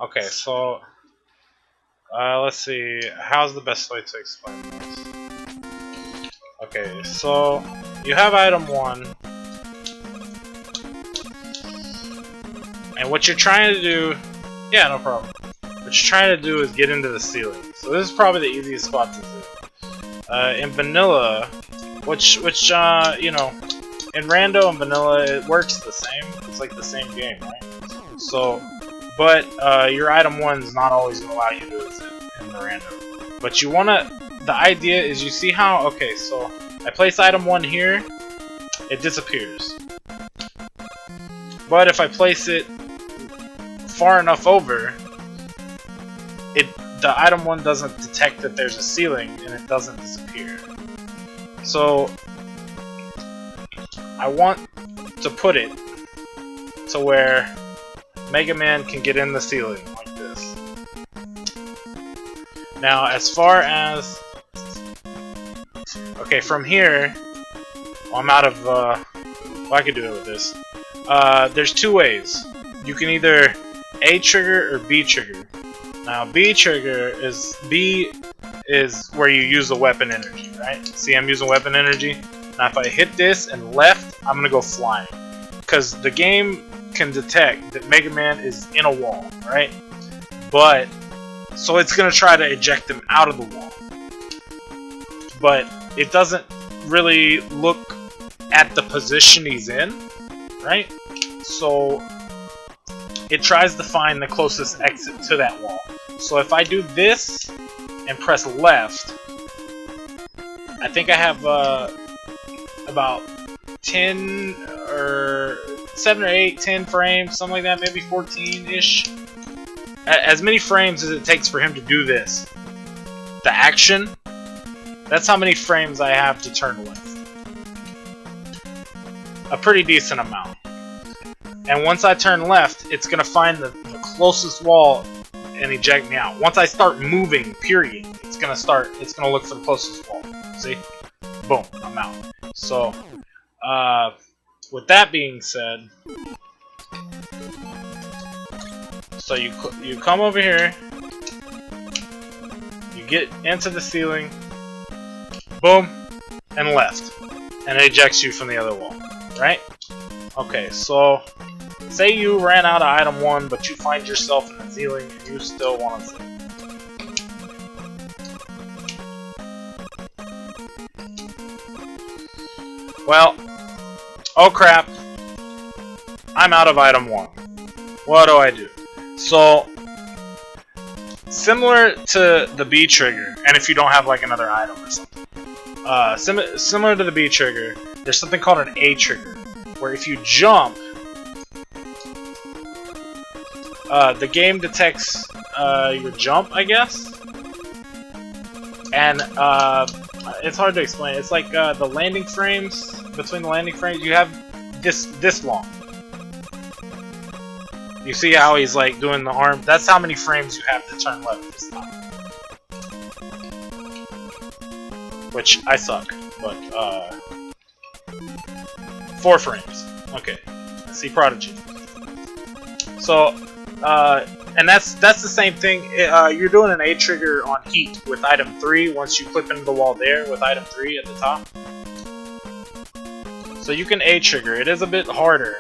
Okay, so let's see. How's the best way to explain this? Okay, so you have item 1, and what you're trying to do, yeah, no problem. What you're trying to do is get into the ceiling. So this is probably the easiest spot to do. In vanilla, which you know, in rando and vanilla, it works the same. It's like the same game, right? So, but your item 1's not always gonna allow you to zip in the rando. But you wanna. The idea is, you see how? Okay, so I place item 1 here, it disappears. But if I place it far enough over, the item 1 doesn't detect that there's a ceiling and it doesn't disappear. So I want to put it to where Mega Man can get in the ceiling like this. Now, as far as okay, from here, I'm out of well, I could do it with this. There's 2 ways. You can either A trigger or B trigger. Now, B is where you use the weapon energy, right? See, I'm using weapon energy. Now, if I hit this and left, I'm gonna go flying, because the game can detect that Mega Man is in a wall, right? But so it's gonna try to eject him out of the wall, but it doesn't really look at the position he's in, right? So it tries to find the closest exit to that wall. So if I do this and press left, I think I have about 10 or 7 or 8, 10 frames, something like that, maybe 14-ish. As many frames as it takes for him to do this. The action, that's how many frames I have to turn left. A pretty decent amount. And once I turn left, it's going to find the closest wall and eject me out. Once I start moving, period, it's going to look for the closest wall. See? Boom, I'm out. So, with that being said, so you come over here, you get into the ceiling, boom, and left, and it ejects you from the other wall, right? Okay, so say you ran out of item 1, but you find yourself in the ceiling and you still want to zip. Well, oh crap, I'm out of item 1. What do I do? So, similar to the B trigger, and if you don't have like another item or something, similar to the B trigger, there's something called an A trigger, where if you jump, the game detects your jump, I guess, and it's hard to explain. It's like the landing frames, between the landing frames, you have this long. You see how he's like doing the arm? That's how many frames you have to turn left this time. Which, I suck, but 4 frames. Okay, let's see Prodigy. So, and that's the same thing. You're doing an A trigger on heat with item 3 once you clip into the wall there with item 3 at the top. So you can A trigger. It is a bit harder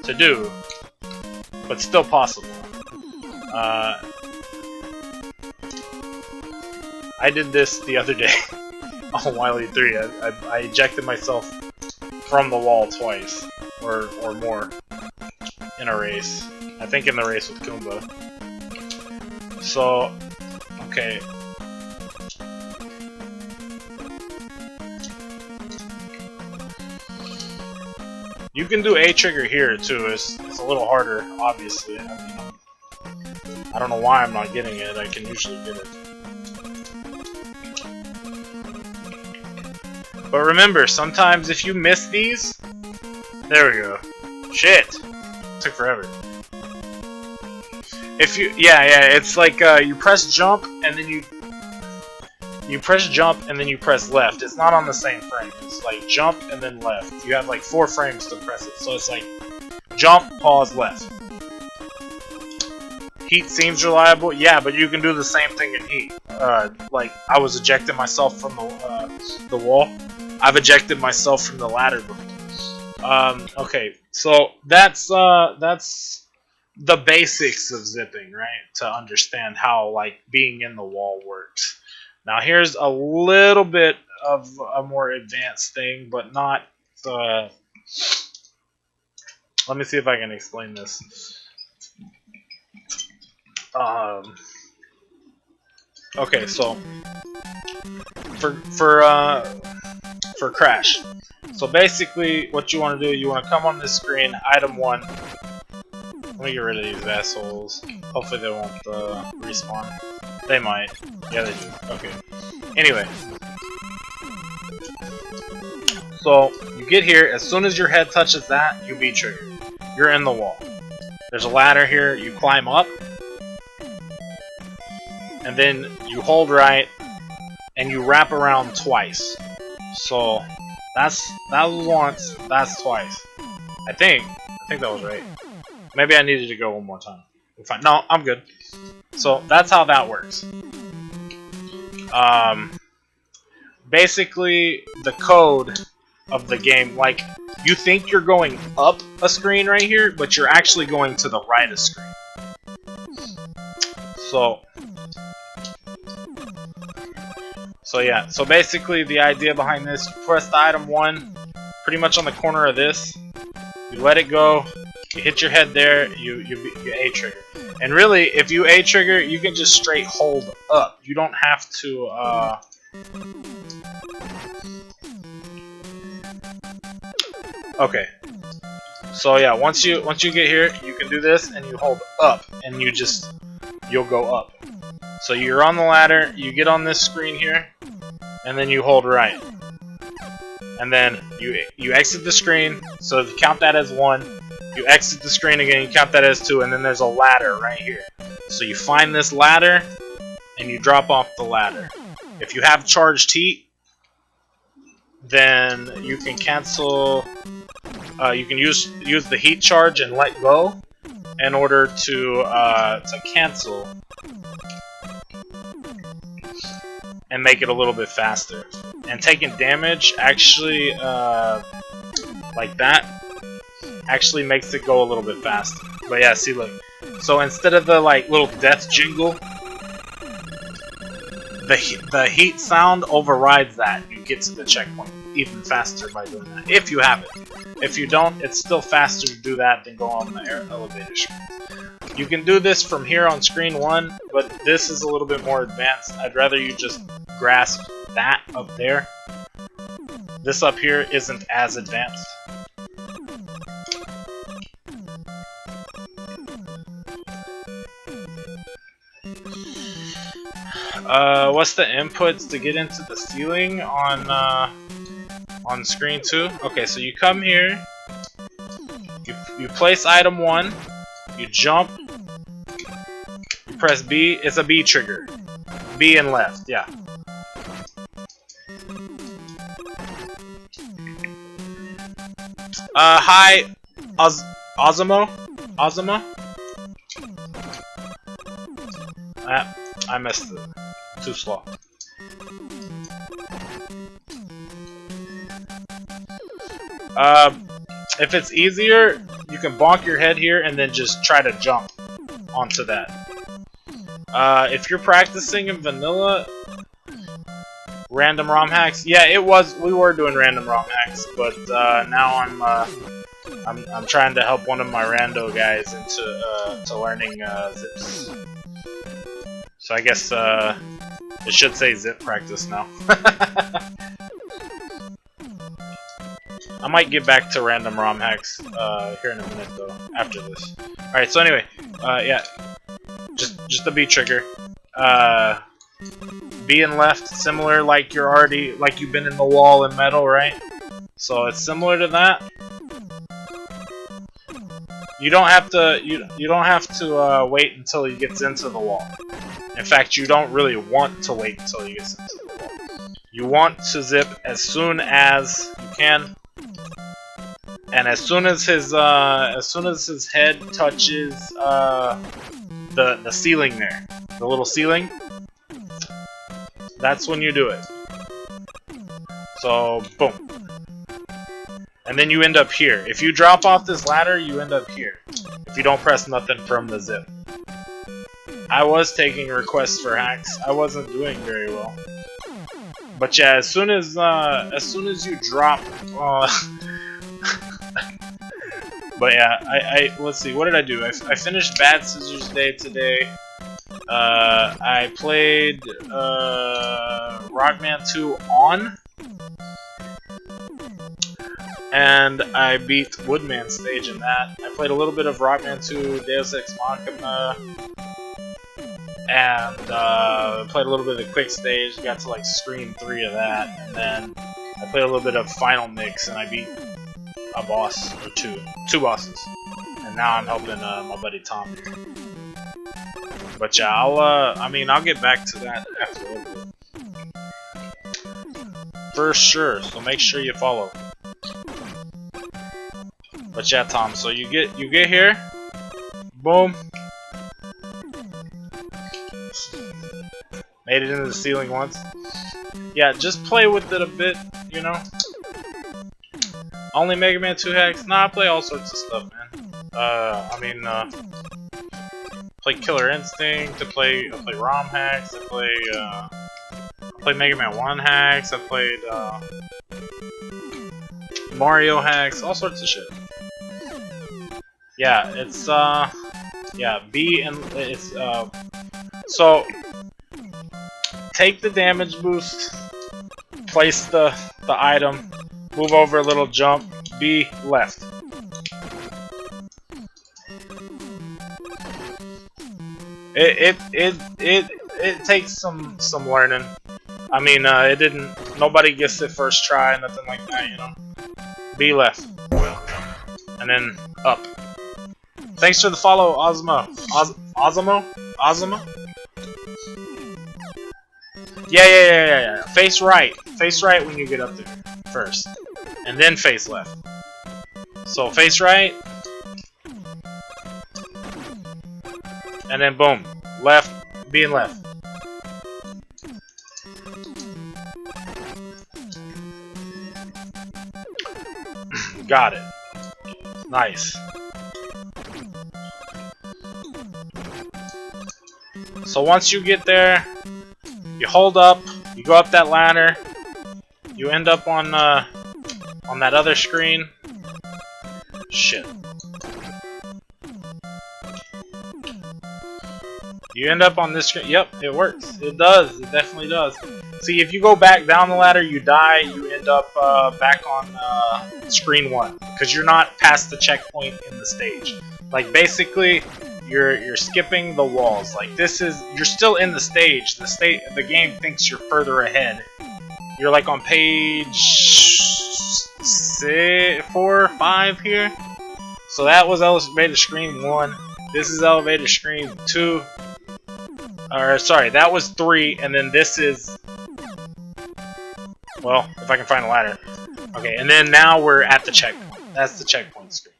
to do, but still possible. I did this the other day on Wily 3. I ejected myself from the wall twice, or more, in a race. I think in the race with Kumba. So, okay. You can do A trigger here too. It's a little harder, obviously. I mean, I don't know why I'm not getting it. I can usually get it. But remember, sometimes if you miss these, there we go. Shit, took forever. If you, yeah, it's like you press jump and then you press jump and then you press left. It's not on the same frame. It's like jump and then left. You have like 4 frames to press it. So it's like jump, pause, left. Heat seems reliable. Yeah, but you can do the same thing in heat. Like I was ejecting myself from the wall. I've ejected myself from the ladder before. Okay, so that's the basics of zipping, right? To understand how like being in the wall works. Now here's a little bit of a more advanced thing, but not. Let me see if I can explain this. Okay, so for crash. So basically, what you want to do, you want to come on this screen, item 1. Let me get rid of these assholes. Hopefully they won't respawn. They might. Yeah, they do. Okay. Anyway. So, you get here, as soon as your head touches that, you be triggered. You're in the wall. There's a ladder here, you climb up. And then you hold right, and you wrap around twice. So, that's once, that's twice. I think that was right. Maybe I needed to go one more time. Fine. No, I'm good. So that's how that works. Basically, the code of the game, like, you think you're going up a screen right here, but you're actually going to the right of screen. So yeah, so basically the idea behind this, you press the item 1, pretty much on the corner of this, you let it go, you hit your head there, you A-trigger. And really, if you A-trigger, you can just straight hold up. You don't have to, Okay. So yeah, once you get here, you can do this, and you hold up, and you'll go up. So you're on the ladder, you get on this screen here, and then you hold right. And then you exit the screen, so you count that as 1. You exit the screen again, you count that as 2, and then there's a ladder right here. So you find this ladder, and you drop off the ladder. If you have charged heat, then you can cancel. You can use the heat charge and let go in order to cancel and make it a little bit faster. And taking damage actually, like that, actually makes it go a little bit faster. But yeah, see, look. So instead of the like little death jingle, the heat sound overrides that. You get to the checkpoint even faster by doing that. If you have it. If you don't, it's still faster to do that than go on the elevator screen. You can do this from here on screen 1, but this is a little bit more advanced. I'd rather you just grasp that up there. This up here isn't as advanced. What's the inputs to get into the ceiling on screen 2? Okay, so you come here, you place item 1, you jump, you press B, it's a B trigger. B and left, yeah. Hi, Ozimo? I missed it. Too slow. If it's easier, you can bonk your head here and then just try to jump onto that. If you're practicing in vanilla, random ROM hacks, yeah, we were doing random ROM hacks, but now I'm trying to help one of my rando guys into learning zips. So I guess it should say zip practice now. I might get back to random ROM hacks here in a minute though, after this. Alright, so anyway, yeah, just the B trigger. B and left, similar like you've been in the wall in metal, right? So it's similar to that. You don't have to wait until he gets into the wall. In fact, you don't really want to wait until he gets into the wall. You want to zip as soon as you can, and as soon as his head touches the ceiling there, the little ceiling. That's when you do it. So boom, and then you end up here. If you drop off this ladder, you end up here. If you don't press nothing from the zip. I was taking requests for hacks. I wasn't doing very well. But yeah, as soon as you drop, but yeah, let's see, what did I do? I finished Bad Scissors Day today. I played Rockman 2 on, and I beat Woodman stage in that. I played a little bit of Rockman 2 Deus Ex Machina, and played a little bit of the quick stage, got to like Scream 3 of that, and then I played a little bit of Final Mix, and I beat a boss, or two bosses, and now I'm helping my buddy Tom here. But yeah, I'll get back to that after a little bit. For sure, so make sure you follow. But yeah, Tom, so you get here, boom. Made it into the ceiling once. Yeah, just play with it a bit, you know. Only Mega Man 2 hacks? Nah, I play all sorts of stuff, man. Play Killer Instinct. I play ROM hacks. I play Mega Man 1 hacks. I played Mario hacks. All sorts of shit. Yeah, it's yeah, B and it's so. Take the damage boost, place the item, move over a little jump, B left. It takes some learning. I mean, it didn't. Nobody gets it first try, nothing like that, you know. B left, and then up. Thanks for the follow, Ozmo. Ozmo. Yeah. Face right when you get up there first, and then face left. So face right, and then boom, left, being left. Got it. Nice. So once you get there, you hold up, you go up that ladder, you end up on that other screen. Shit. You end up on this screen. Yep, it works. It does. It definitely does. See, if you go back down the ladder, you die. You end up back on screen 1 because you're not past the checkpoint in the stage. Like basically, you're skipping the walls. Like this is, you're still in the stage. The game thinks you're further ahead. You're like on page 4 or 5 here. So that was elevator screen 1. This is elevator screen 2. Or sorry, that was 3, and then this is, well, if I can find a ladder. Okay, and then now we're at the checkpoint. That's the checkpoint screen.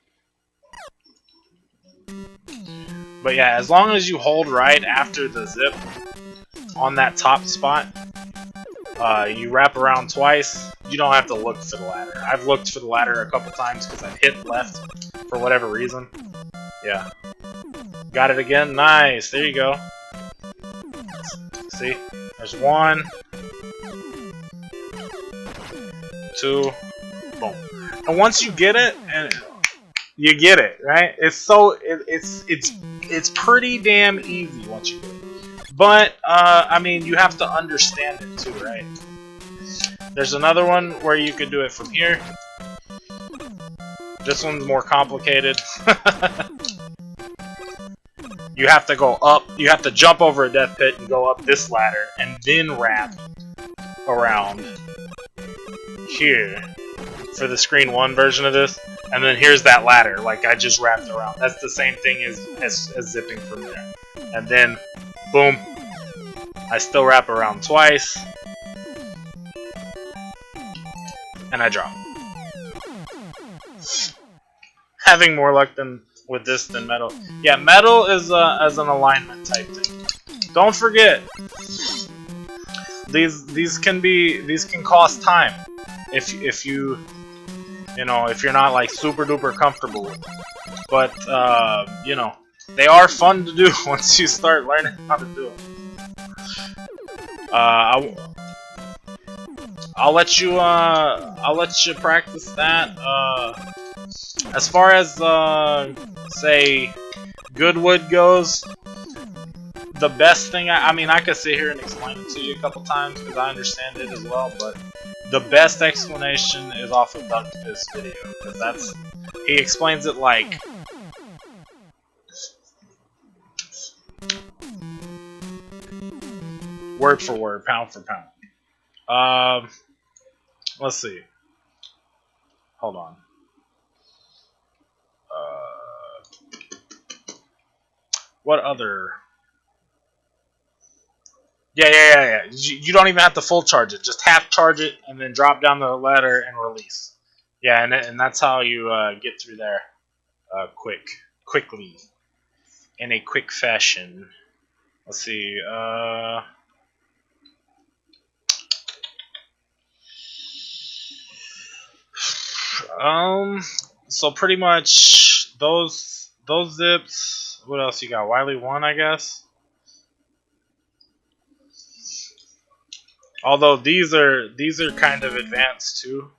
But yeah, as long as you hold right after the zip on that top spot, you wrap around twice. You don't have to look for the ladder. I've looked for the ladder a couple times because I've hit left for whatever reason. Yeah. Got it again? Nice. There you go. See? There's 1, 2, boom. And once you get it, and you get it, right? It's pretty damn easy once you get it. But I mean, you have to understand it too, right? There's another one where you could do it from here. This one's more complicated. You have to go up, you have to jump over a death pit and go up this ladder, and then wrap around here for the screen 1 version of this. And then here's that ladder, like I just wrapped around. That's the same thing as zipping from there. And then, boom, I still wrap around twice, and I drop. Having more luck than with this than metal. Yeah, metal is as an alignment type thing. Don't forget, these can cost time if you know, if you're not like super duper comfortable with them. But you know, they are fun to do once you start learning how to do them. I'll let you practice that. As far as say Goodwood goes, the best thing I mean, I could sit here and explain it to you a couple times because I understand it as well, but the best explanation is off of Doug's video, because he explains it like word for word, pound for pound. Let's see. Hold on. What other? Yeah. You don't even have to full charge it. Just half charge it and then drop down the ladder and release. Yeah, and that's how you get through there quickly, in a quick fashion. Let's see. So pretty much those zips. What else you got? Wily 1, I guess. Although these are kind of advanced too.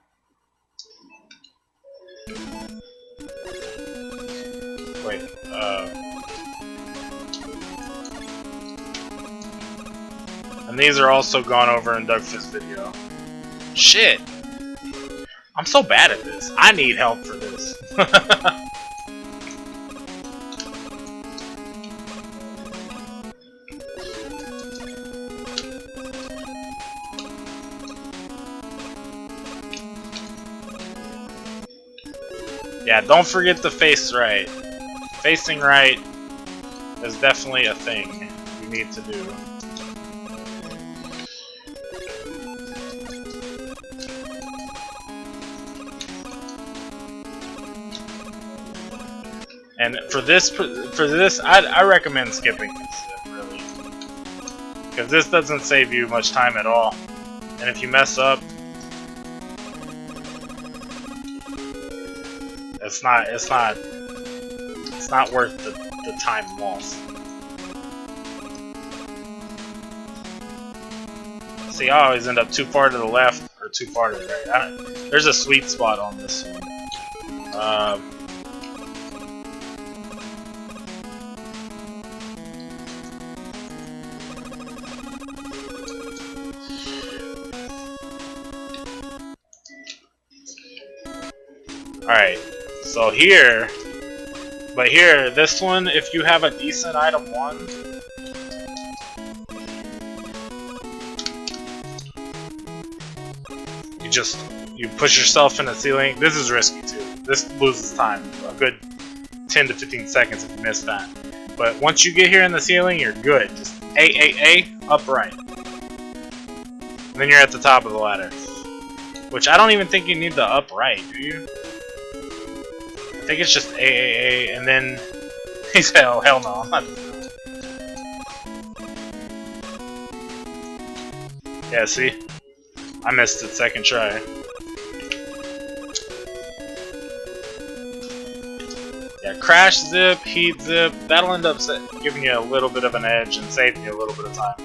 Wait, and these are also gone over in Doug's video. Shit! I'm so bad at this. I need help for this. Yeah, don't forget to face right. Facing right is definitely a thing you need to do. And for this, I recommend skipping this, really, because this doesn't save you much time at all. And if you mess up, it's not worth the time lost. See, I always end up too far to the left or too far to the right. There's a sweet spot on this one. Alright, so here, this one, if you have a decent item 1, you push yourself in the ceiling. This is risky too. This loses time, a good 10 to 15 seconds if you miss that. But once you get here in the ceiling, you're good. Just A, upright. And then you're at the top of the ladder. Which I don't even think you need the upright, do you? I think it's just A, and then he said, "Oh hell no!" I'm not doing that. Yeah, see, I missed it second try. Yeah, crash zip, heat zip. That'll end up giving you a little bit of an edge and saving you a little bit of time.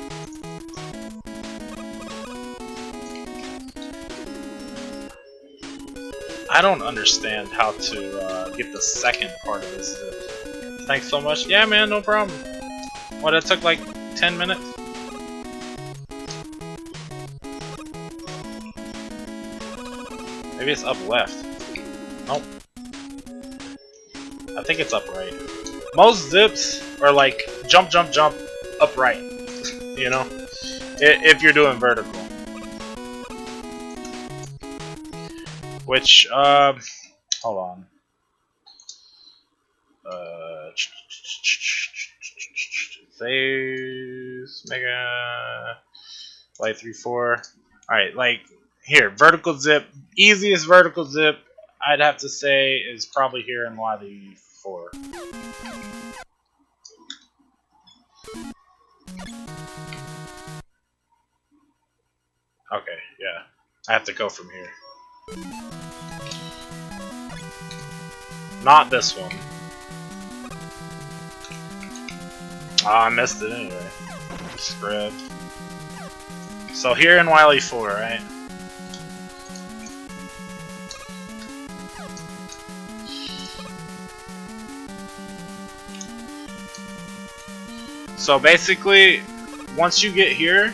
I don't understand how to get the second part of this zip. Thanks so much. Yeah, man, no problem. What, it took like 10 minutes? Maybe it's up left. Nope. I think it's upright. Most zips are like jump, upright. You know? If you're doing vertical. Which, hold on. Phase, Mega, Light 3-4. Alright, like, here, vertical zip. Easiest vertical zip, I'd have to say, is probably here in Wily 4. Okay, yeah. I have to go from here. Not this one. Oh, I missed it anyway. Spread. So here in Wily 4, right? So basically, once you get here,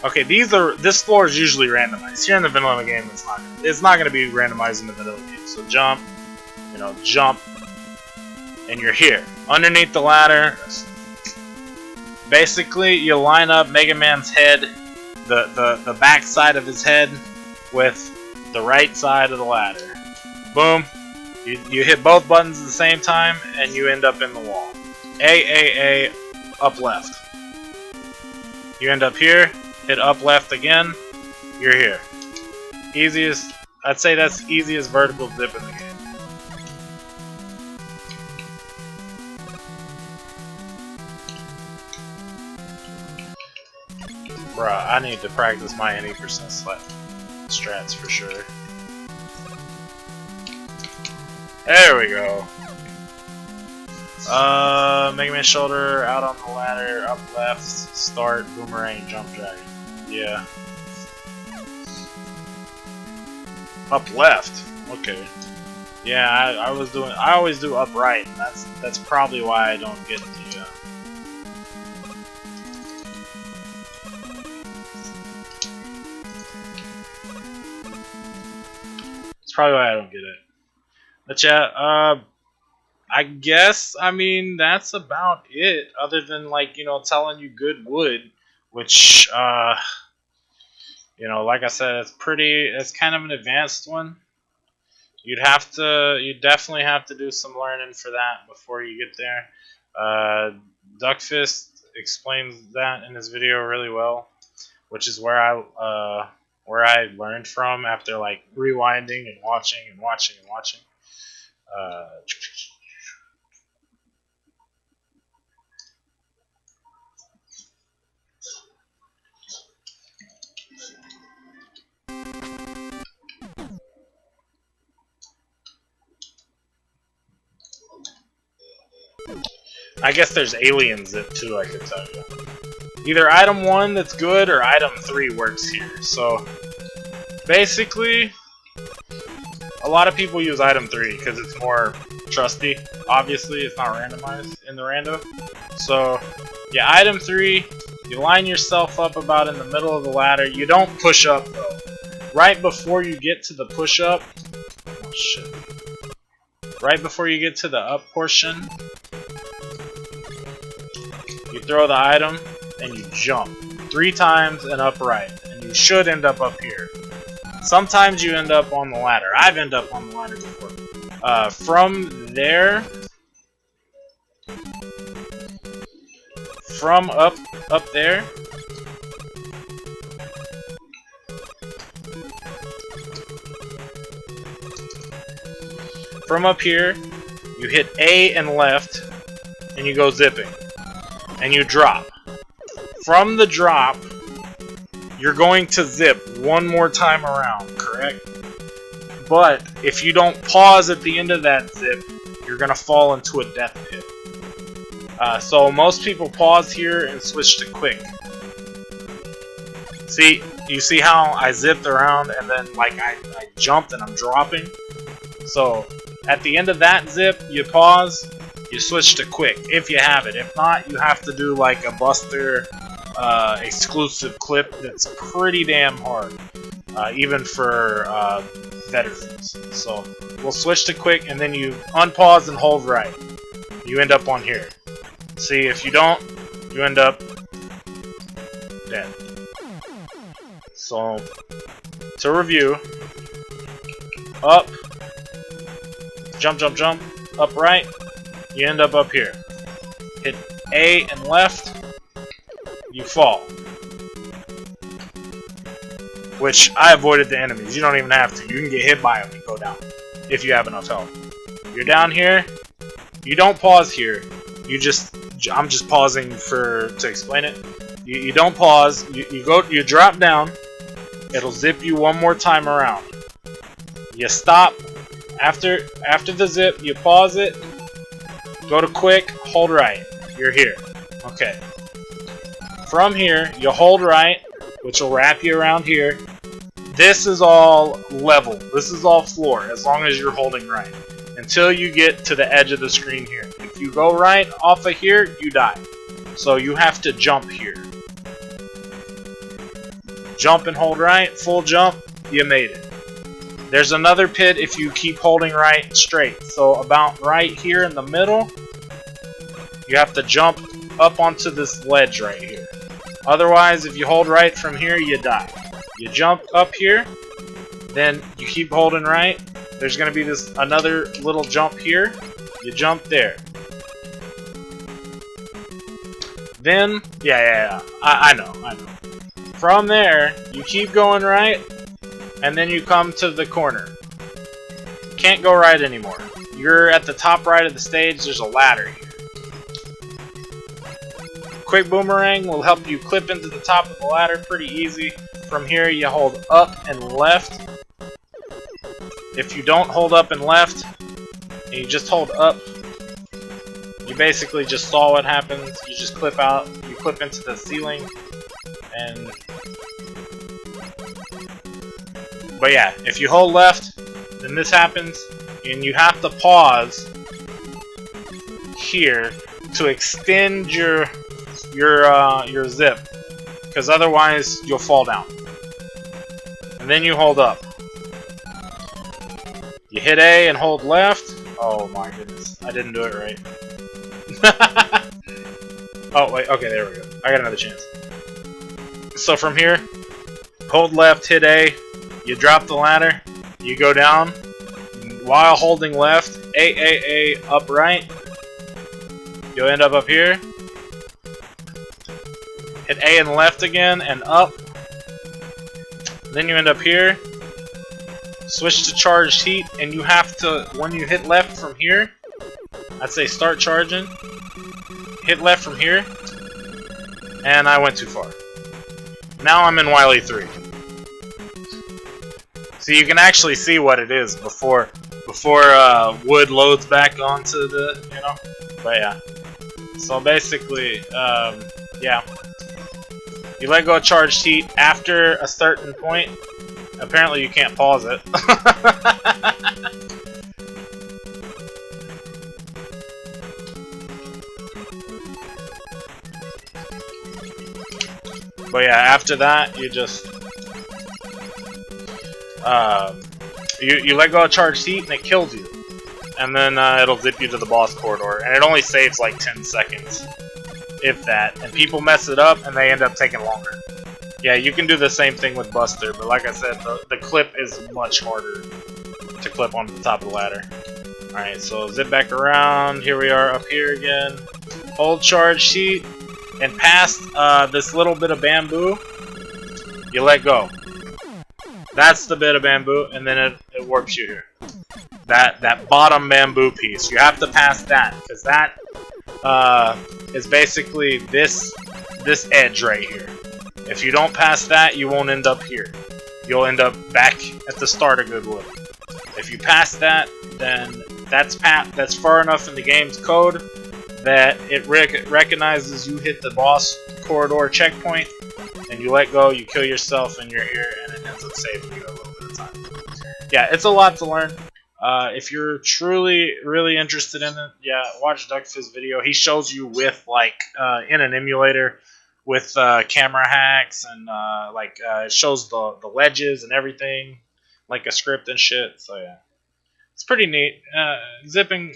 okay, this floor is usually randomized. Here in the vanilla game, it's not gonna be randomized in the vanilla game. So jump, jump, and you're here underneath the ladder. Basically, you line up Mega Man's head, the back side of his head, with the right side of the ladder. Boom. You hit both buttons at the same time, and you end up in the wall. A, up left. You end up here, hit up left again, you're here. Easiest, I'd say that's easiest vertical zip in the game. Bruh, I need to practice my 80% slap strats for sure. There we go. Mega Man shoulder, out on the ladder, up left, start, boomerang, jump dragon. Yeah. Up left. Okay. Yeah, I always do up right. That's probably why I don't get the. It's probably why I don't get it. But yeah, I guess, I mean, that's about it, other than, like, telling you good wood, which, like I said, it's kind of an advanced one. You'd definitely have to do some learning for that before you get there. Duckfist explains that in his video really well, which is where I learned from after, like, rewinding and watching and watching and watching. I guess there's Alien Zip too, I could tell you. Either item 1 that's good or item 3 works here. So basically, a lot of people use item 3 because it's more trusty. Obviously, it's not randomized in the rando. So yeah, item 3, you line yourself up about in the middle of the ladder. You don't push up though. Right before you get to the push up, oh shit. Right before you get to the up portion, you throw the item and you jump 3 times and up right, and you should end up here. Sometimes you end up on the ladder. I've ended up on the ladder before. From there, from up there, from up here, you hit A and left, and you go zipping. And you drop. From the drop, you're going to zip one more time around, correct? But if you don't pause at the end of that zip, you're going to fall into a death pit. So most people pause here and switch to quick. See, you see how I zipped around and then like I jumped and I'm dropping? So at the end of that zip, you pause. You switch to quick, if you have it. If not, you have to do like a Buster exclusive clip that's pretty damn hard, even for veterans. So we'll switch to quick, and then you unpause and hold right. You end up on here. See, if you don't, you end up dead. So, to review, up, jump, jump, jump, up right, you end up here. Hit A and left, you fall. Which, I avoided the enemies. You don't even have to. You can get hit by them and go down. If you have enough health. You're down here. You don't pause here. I'm just pausing to explain it. You don't pause. You drop down. It'll zip you one more time around. You stop. After the zip, you pause it. Go to quick. Hold right. You're here. Okay. From here, you hold right, which will wrap you around here. This is all level. This is all floor, as long as you're holding right. Until you get to the edge of the screen here. If you go right off of here, you die. So you have to jump here. Jump and hold right, full jump, you made it. There's another pit if you keep holding right straight. So about right here in the middle, you have to jump up onto this ledge right here. Otherwise, if you hold right from here, you die. You jump up here, then you keep holding right. There's going to be this another little jump here. You jump there. Then, yeah. I know. From there, you keep going right, and then you come to the corner. You can't go right anymore. You're at the top right of the stage. There's a ladder here. Quick boomerang will help you clip into the top of the ladder pretty easy. From here, you hold up and left. If you don't hold up and left, and you just hold up, you basically just saw what happens. You just clip out, you clip into the ceiling, and... But yeah, if you hold left, then this happens, and you have to pause here to extend your zip, because otherwise you'll fall down. And then you hold up. You hit A and hold left. Oh my goodness, I didn't do it right. Oh wait, okay, there we go. I got another chance. So from here, hold left, hit A, you drop the ladder, you go down, while holding left, A, up right, you'll end up here. Hit A and left again, and up. Then you end up here. Switch to charged heat, and you have to, when you hit left from here, I'd say start charging. Hit left from here. And I went too far. Now I'm in Wily 3. So you can actually see what it is before wood loads back onto the, you know. But yeah. So basically, yeah. You let go of charged heat after a certain point. Apparently you can't pause it. But yeah, after that you just you let go of charged heat and it kills you. And then it'll zip you to the boss corridor, and it only saves like 10 seconds. If that, and people mess it up and they end up taking longer. Yeah, you can do the same thing with Buster, but like I said, the clip is much harder to clip onto the top of the ladder. Alright, so zip back around, here we are up here again. Hold charge sheet, and past this little bit of bamboo, you let go. That's the bit of bamboo, and then it warps you here. That bottom bamboo piece, you have to pass that, because that is basically this edge right here. If you don't pass that, you won't end up here. You'll end up back at the start of Goodwood. If you pass that, then that's far enough in the game's code that it recognizes you hit the boss corridor checkpoint, and you let go, you kill yourself, and you're here, and it ends up saving you a little bit of time. Yeah, it's a lot to learn. If you're truly, really interested in it, yeah, watch Duckfizz video. He shows you with, like, in an emulator, with camera hacks, and, it shows the ledges and everything, like a script and shit, so yeah. It's pretty neat. Zipping,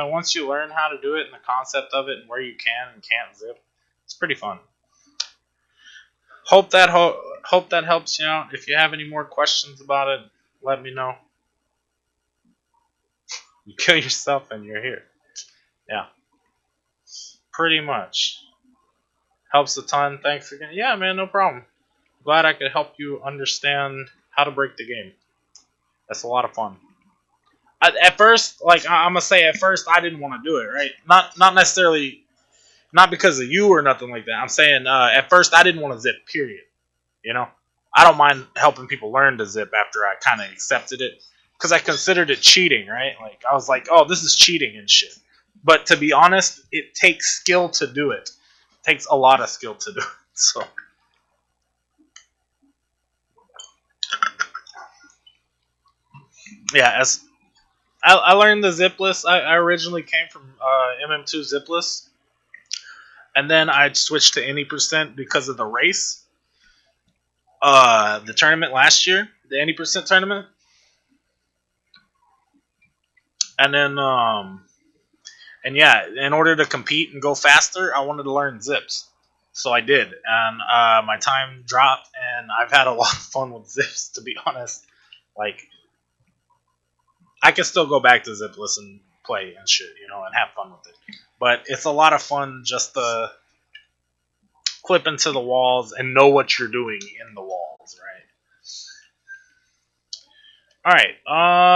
once you learn how to do it and the concept of it and where you can and can't zip, it's pretty fun. Hope that helps you out. If you have any more questions about it, let me know. You kill yourself and you're here. Yeah. Pretty much. Helps a ton. Thanks again. Yeah, man, no problem. Glad I could help you understand how to break the game. That's a lot of fun. At first, like I'm gonna say, at first I didn't want to do it, right? Not necessarily Not because of you or nothing like that. I'm saying at first I didn't want to zip. Period. You know, I don't mind helping people learn to zip after I kind of accepted it because I considered it cheating, right? Like I was like, oh, this is cheating and shit. But to be honest, it takes skill to do it. It takes a lot of skill to do it. So yeah, as I learned the zipless. I originally came from MM2 zipless, and then I switched to any percent because of the race. The tournament last year, the any percent tournament, and then and yeah, in order to compete and go faster, I wanted to learn zips. So I did, and my time dropped, and I've had a lot of fun with zips. To be honest, like I can still go back to zipless and play and shit, and have fun with it. But it's a lot of fun just to clip into the walls and know what you're doing in the walls, right? All right.